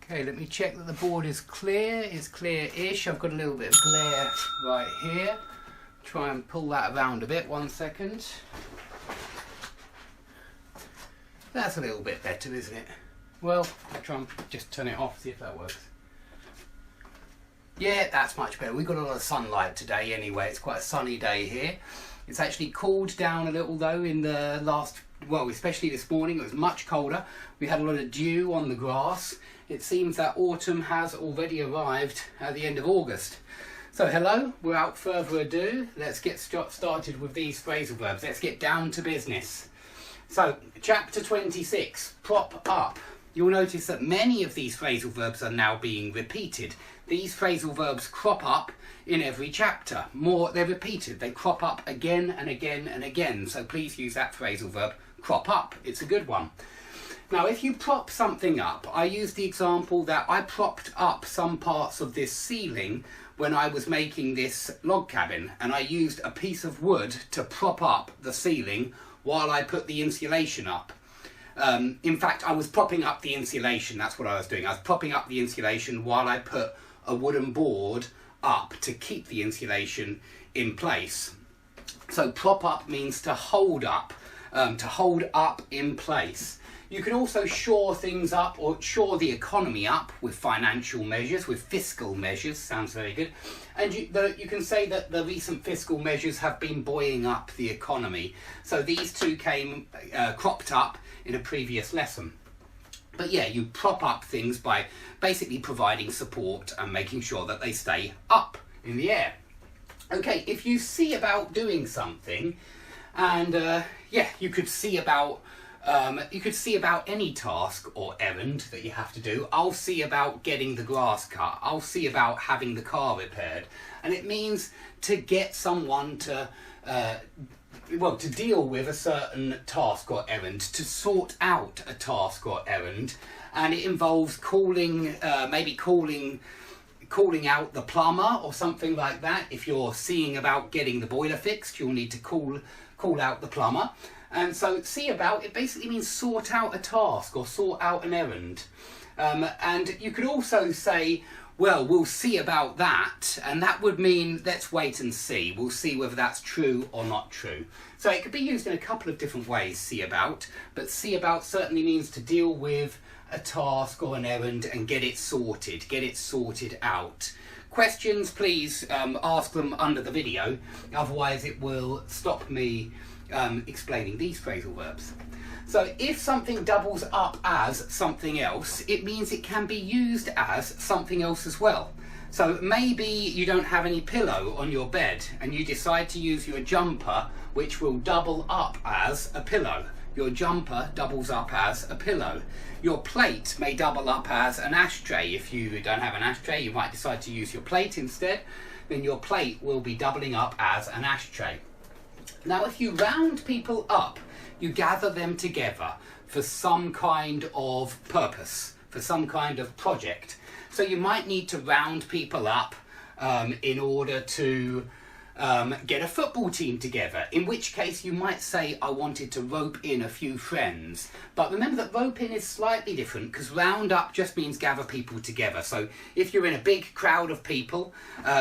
Okay, let me check that the board is clear. It's clear-ish. I've got a little bit of glare right here. Try and pull that around a bit. 1 second. That's a little bit better, isn't it? Well, I'll try and just turn it off, see if that works. Yeah, that's much better. We've got a lot of sunlight today anyway. It's quite a sunny day here. It's actually cooled down a little though in the last, well, especially this morning. It was much colder. We had a lot of dew on the grass. It seems that autumn has already arrived at the end of August. So hello, without further ado, let's get started with these phrasal verbs. Let's get down to business. So, chapter 26, prop up. You'll notice that many of these phrasal verbs are now being repeated. These phrasal verbs crop up in every chapter. They're repeated. They crop up again and again and again. So please use that phrasal verb, crop up. It's a good one. Now, if you prop something up, I used the example that I propped up some parts of this ceiling when I was making this log cabin, and I used a piece of wood to prop up the ceiling while I put the insulation up. In fact, I was propping up the insulation. That's what I was doing. I was propping up the insulation while I put a wooden board up to keep the insulation in place. So prop up means to hold up in place. You can also shore things up or shore the economy up with financial measures, with fiscal measures. Sounds very good. And you can say that the recent fiscal measures have been buoying up the economy. So these two came cropped up in a previous lesson. But yeah, you prop up things by basically providing support and making sure that they stay up in the air. Okay, if you see about doing something, and you could see about any task or errand that you have to do. I'll see about getting the grass cut. I'll see about having the car repaired. And it means to get someone to deal with a certain task or errand, to sort out a task or errand. And it involves maybe calling out the plumber or something like that. If you're seeing about getting the boiler fixed, you'll need to call out the plumber. And so see about, it basically means sort out a task or sort out an errand. And you could also say, well, we'll see about that. And that would mean, let's wait and see. We'll see whether that's true or not true. So it could be used in a couple of different ways, see about. But see about certainly means to deal with a task or an errand and get it sorted out. Questions, please ask them under the video. Otherwise it will stop me explaining these phrasal verbs. So if something doubles up as something else, it means it can be used as something else as well. So maybe you don't have any pillow on your bed and you decide to use your jumper, which will double up as a pillow. Your jumper doubles up as a pillow. Your plate may double up as an ashtray. If you don't have an ashtray, you might decide to use your plate instead. Then your plate will be doubling up as an ashtray. Now, if you round people up, you gather them together for some kind of purpose, for some kind of project. So you might need to round people up in order to get a football team together, in which case you might say, I wanted to rope in a few friends. But remember that rope in is slightly different, because round up just means gather people together. So if you're in a big crowd of people,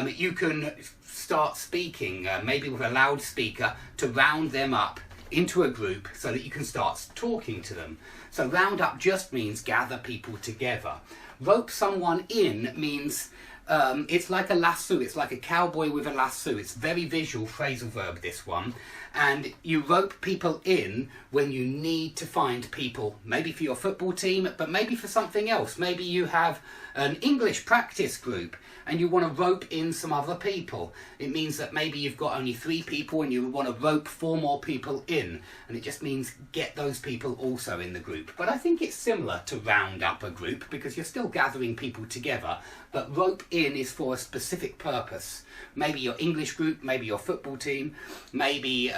you can start speaking, maybe with a loudspeaker, to round them up into a group so that you can start talking to them. So round up just means gather people together. Rope someone in means it's like a lasso. It's like a cowboy with a lasso. It's very visual phrasal verb, this one. And you rope people in when you need to find people, maybe for your football team, but maybe for something else. Maybe you have an English practice group and you want to rope in some other people. It means that maybe you've got only 3 people and you want to rope 4 more people in. And it just means get those people also in the group. But I think it's similar to round up a group because you're still gathering people together. But rope in is for a specific purpose. Maybe your English group, maybe your football team, maybe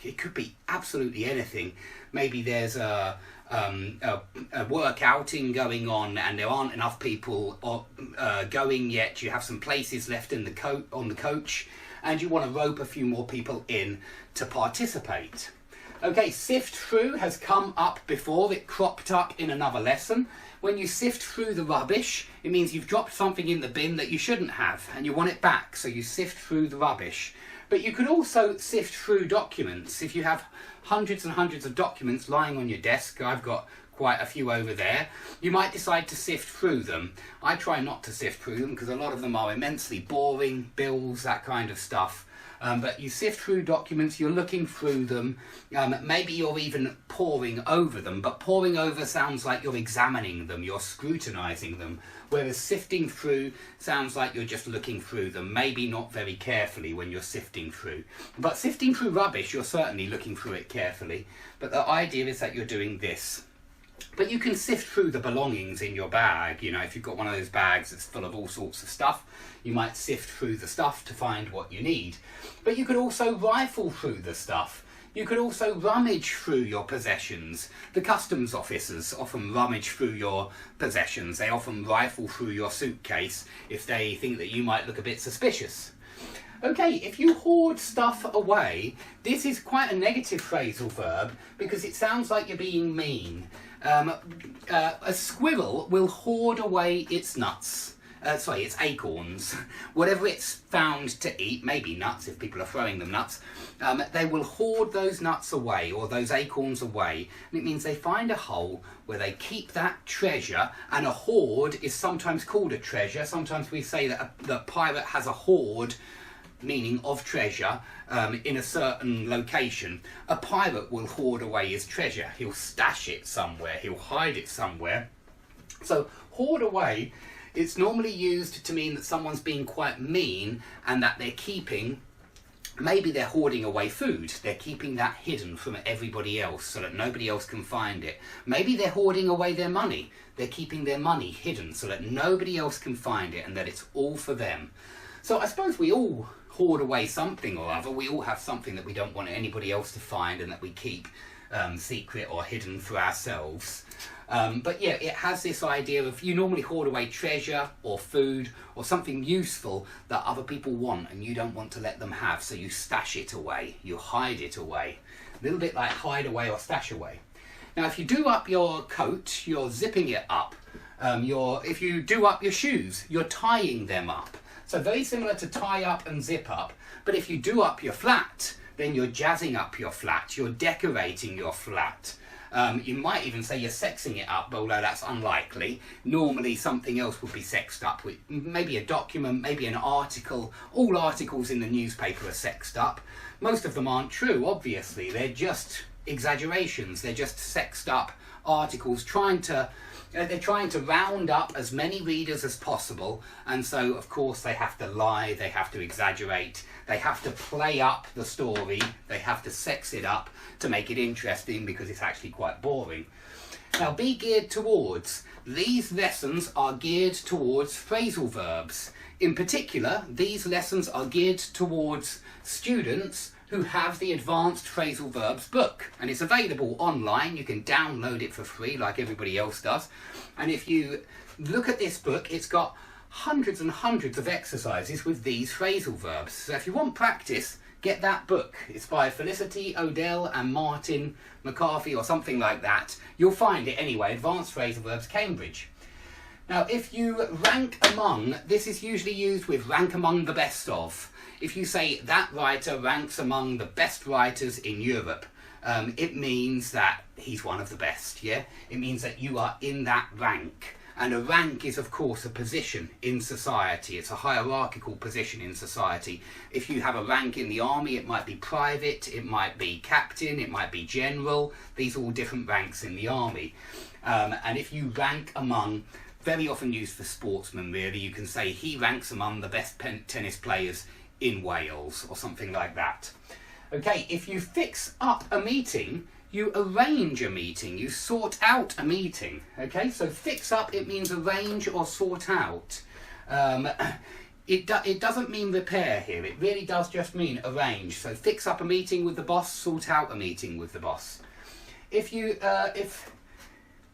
it could be absolutely anything. Maybe there's a work outing going on and there aren't enough people going yet. You have some places left in on the coach and you want to rope a few more people in to participate. Okay, sift through has come up before. It cropped up in another lesson. When you sift through the rubbish, it means you've dropped something in the bin that you shouldn't have and you want it back, so you sift through the rubbish. But you could also sift through documents. If you have hundreds and hundreds of documents lying on your desk, I've got quite a few over there, you might decide to sift through them. I try not to sift through them because a lot of them are immensely boring, bills, that kind of stuff. But you sift through documents, you're looking through them, maybe you're even poring over them, but poring over sounds like you're examining them, you're scrutinising them, whereas sifting through sounds like you're just looking through them, maybe not very carefully when you're sifting through. But sifting through rubbish, you're certainly looking through it carefully, but the idea is that you're doing this. But you can sift through the belongings in your bag. You know, if you've got one of those bags that's full of all sorts of stuff, you might sift through the stuff to find what you need. But you could also rifle through the stuff. You could also rummage through your possessions. The customs officers often rummage through your possessions. They often rifle through your suitcase if they think that you might look a bit suspicious. Okay, if you hoard stuff away, this is quite a negative phrasal verb because it sounds like you're being mean. A squirrel will hoard away its nuts. Its acorns. Whatever it's found to eat, maybe nuts if people are throwing them nuts, they will hoard those nuts away or those acorns away. And it means they find a hole where they keep that treasure, and a hoard is sometimes called a treasure. Sometimes we say that the pirate has a hoard, meaning of treasure, in a certain location. A pirate will hoard away his treasure. He'll stash it somewhere. He'll hide it somewhere. So hoard away, it's normally used to mean that someone's being quite mean and that they're keeping, maybe they're hoarding away food. They're keeping that hidden from everybody else so that nobody else can find it. Maybe they're hoarding away their money. They're keeping their money hidden so that nobody else can find it and that it's all for them. So I suppose we all hoard away something or other. We all have something that we don't want anybody else to find and that we keep secret or hidden for ourselves. But yeah, it has this idea of you normally hoard away treasure or food or something useful that other people want and you don't want to let them have, so you stash it away, you hide it away. A little bit like hide away or stash away. Now if you do up your coat, you're zipping it up. If you do up your shoes, you're tying them up. So very similar to tie up and zip up, but if you do up your flat, then you're jazzing up your flat, you're decorating your flat. You might even say you're sexing it up, although that's unlikely. Normally something else would be sexed up, with maybe a document, maybe an article. All articles in the newspaper are sexed up. Most of them aren't true, obviously. They're just exaggerations. They're just sexed up articles they're trying to round up as many readers as possible, and so of course they have to lie, they have to exaggerate, they have to play up the story, they have to sex it up to make it interesting because it's actually quite boring. Now be geared towards. These lessons are geared towards phrasal verbs. In particular, these lessons are geared towards students who have the Advanced Phrasal Verbs book, and it's available online. You can download it for free like everybody else does, and if you look at this book, it's got hundreds and hundreds of exercises with these phrasal verbs. So if you want practice, get that book. It's by Felicity Odell and Martin McCarthy or something like that. You'll find it anyway, Advanced Phrasal Verbs Cambridge. Now if you rank among, this is usually used with rank among the best of. If you say that writer ranks among the best writers in Europe, it means that he's one of the best, yeah? It means that you are in that rank. And a rank is, of course, a position in society. It's a hierarchical position in society. If you have a rank in the army, it might be private, it might be captain, it might be general. These are all different ranks in the army. And if you rank among, very often used for sportsmen, really, you can say he ranks among the best tennis players in Wales or something like that. Okay, if you fix up a meeting, you arrange a meeting, you sort out a meeting. Okay, so fix up, it means arrange or sort out. It doesn't mean repair here, it really does just mean arrange. So fix up a meeting with the boss, sort out a meeting with the boss.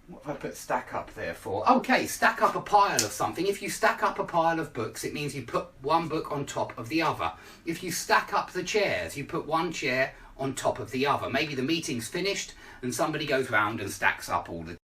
What have I put stack up there for? Okay, stack up a pile of something. If you stack up a pile of books, it means you put one book on top of the other. If you stack up the chairs, you put one chair on top of the other. Maybe the meeting's finished and somebody goes round and stacks up all the